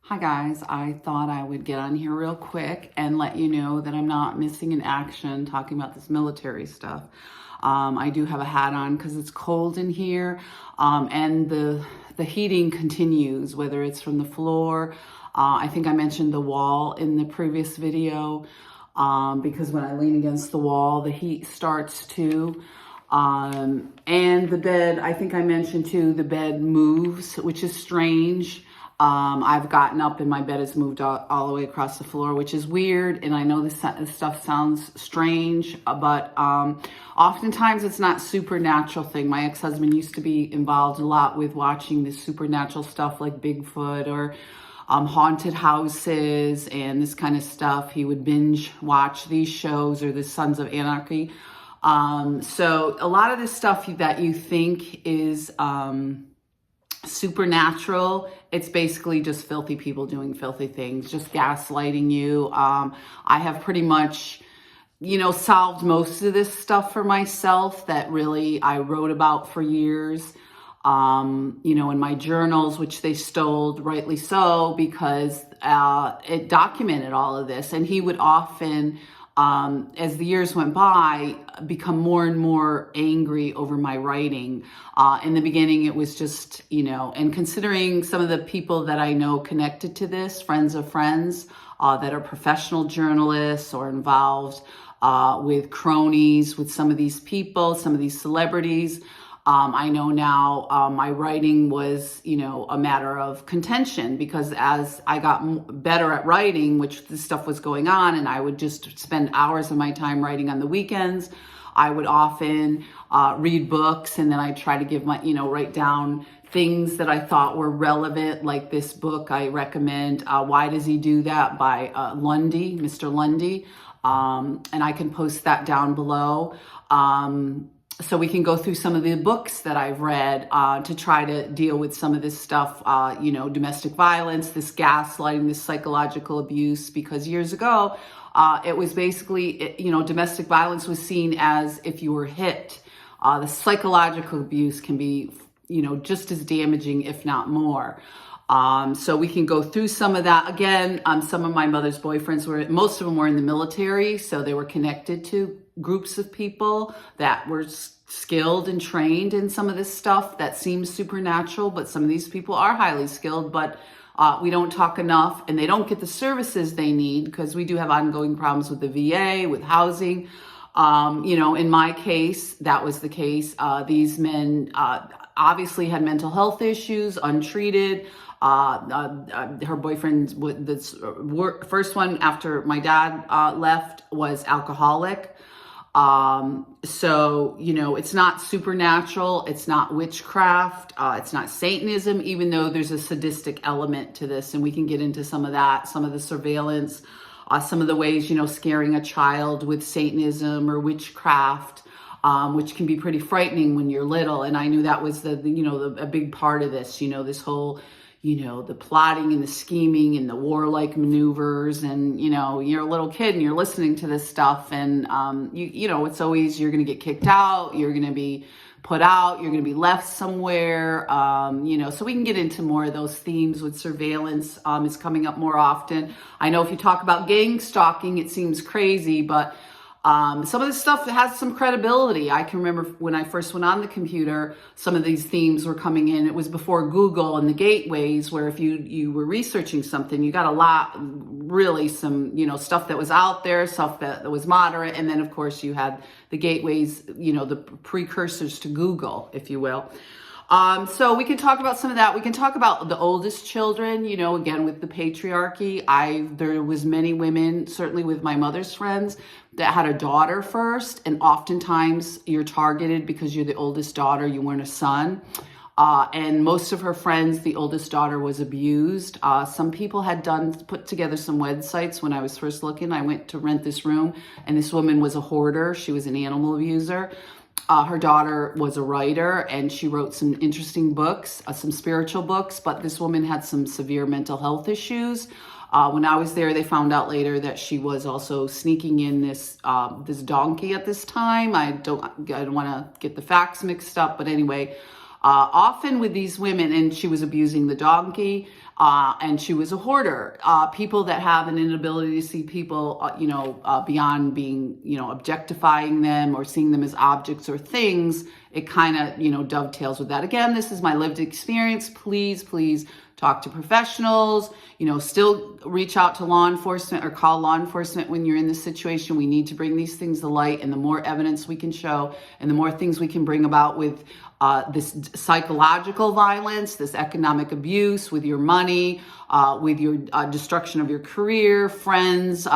Hi guys, I thought I would get on here real quick and let you know that I'm not missing in action talking about this military stuff. I do have a hat on because it's cold in here, and the heating continues, whether it's from the floor. I think I mentioned the wall in the previous video, because when I lean against the wall, the heat starts too. And the bed, I think I mentioned too, the bed moves, which is strange. I've gotten up and my bed has moved all the way across the floor, which is weird. And I know this stuff sounds strange, but oftentimes it's not supernatural thing. My ex-husband used to be involved a lot with watching this supernatural stuff like Bigfoot or haunted houses and this kind of stuff. He would binge watch these shows or the Sons of Anarchy. So a lot of this stuff that you think is supernatural, it's basically just filthy people doing filthy things, just gaslighting you. I have pretty much, solved most of this stuff for myself that really I wrote about for years. In my journals, which they stole, rightly so, because it documented all of this. And he would often, as the years went by, become more and more angry over my writing. In the beginning, it was just, and considering some of the people that I know connected to this, friends of friends, that are professional journalists or involved with cronies, with some of these people, some of these celebrities, I know now my writing was, a matter of contention, because as I got better at writing, which this stuff was going on, and I would just spend hours of my time writing on the weekends, I would often read books, and then I try to give my, write down things that I thought were relevant, like this book I recommend, Why Does He Do That, by Lundy, Mr. Lundy, and I can post that down below. So we can go through some of the books that I've read to try to deal with some of this stuff, domestic violence, this gaslighting, this psychological abuse, because years ago, it was basically, domestic violence was seen as if you were hit. The psychological abuse can be, just as damaging, if not more. So we can go through some of that. Again, some of my mother's boyfriends most of them were in the military, so they were connected to groups of people that were skilled and trained in some of this stuff that seems supernatural, but some of these people are highly skilled, but we don't talk enough, and they don't get the services they need, because we do have ongoing problems with the VA, with housing. In my case, that was the case. These men obviously had mental health issues, untreated. Her boyfriend, the first one after my dad left, was alcoholic. So, it's not supernatural. It's not witchcraft. It's not Satanism, even though there's a sadistic element to this. And we can get into some of that, some of the surveillance, some of the ways, scaring a child with Satanism or witchcraft, which can be pretty frightening when you're little. And I knew that was a big part of this, this whole, the plotting and the scheming and the warlike maneuvers, and, you're a little kid and you're listening to this stuff, and, it's always, you're going to get kicked out, you're going to be put out, you're going to be left somewhere, so we can get into more of those themes with surveillance. Is coming up more often. I know if you talk about gang stalking, it seems crazy, but some of this stuff has some credibility. I can remember when I first went on the computer, some of these themes were coming in. It was before Google and the gateways, where if you were researching something, you got a lot, really some, stuff that was out there, stuff that was moderate. And then of course you had the gateways, the precursors to Google, if you will. So we can talk about some of that. We can talk about the oldest children, again, with the patriarchy. There was many women, certainly with my mother's friends, that had a daughter first. And oftentimes you're targeted because you're the oldest daughter, you weren't a son. And most of her friends, the oldest daughter was abused. Some people had put together some websites when I was first looking. I went to rent this room, and this woman was a hoarder. She was an animal abuser. Her daughter was a writer, and she wrote some interesting books, some spiritual books, but this woman had some severe mental health issues. When I was there, they found out later that she was also sneaking in this donkey at this time. I don't want to get the facts mixed up, but anyway, often with these women, and she was abusing the donkey, and she was a hoarder. People that have an inability to see people, beyond being, objectifying them or seeing them as objects or things, it kind of, dovetails with that. Again, this is my lived experience. Please talk to professionals, still reach out to law enforcement or call law enforcement when you're in this situation. We need to bring these things to light, and the more evidence we can show and the more things we can bring about with this psychological violence, this economic abuse with your money, with your destruction of your career, friends,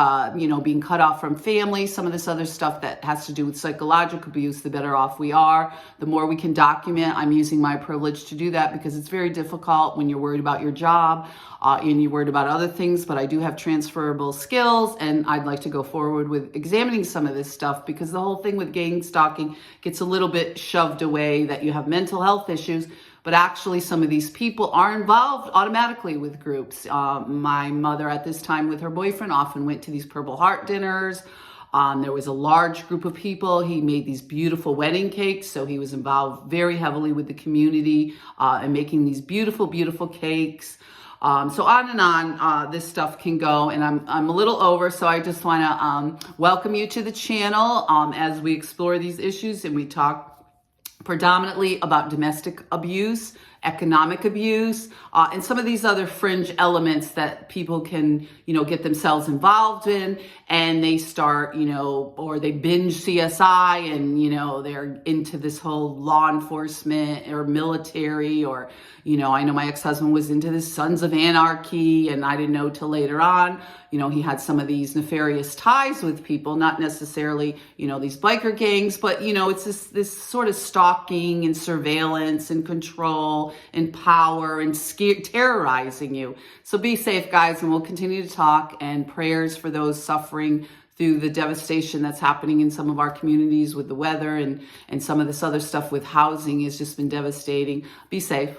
being cut off from family, some of this other stuff that has to do with psychological abuse, the better off we are. The more we can document. I'm using my privilege to do that because it's very difficult when you're worried about your job and you're worried about other things, but I do have transferable skills, and I'd like to go forward with examining some of this stuff, because the whole thing with gang stalking gets a little bit shoved away that you have mental health issues, but actually some of these people are involved automatically with groups. My mother at this time with her boyfriend often went to these Purple Heart dinners. There was a large group of people. He made these beautiful wedding cakes, so he was involved very heavily with the community and making these beautiful cakes. So on and on, this stuff can go, and I'm a little over, so I just want to welcome you to the channel as we explore these issues, and we talk predominantly about domestic abuse, economic abuse, and some of these other fringe elements that people can, get themselves involved in, and they start, or they binge CSI, and, they're into this whole law enforcement or military, or, I know my ex-husband was into this Sons of Anarchy, and I didn't know till later on, he had some of these nefarious ties with people, not necessarily, these biker gangs, but, it's this sort of stalking and surveillance and control and power and terrorizing you. So be safe, guys, and we'll continue to talk, and prayers for those suffering through the devastation that's happening in some of our communities with the weather, and some of this other stuff with housing has just been devastating. Be safe.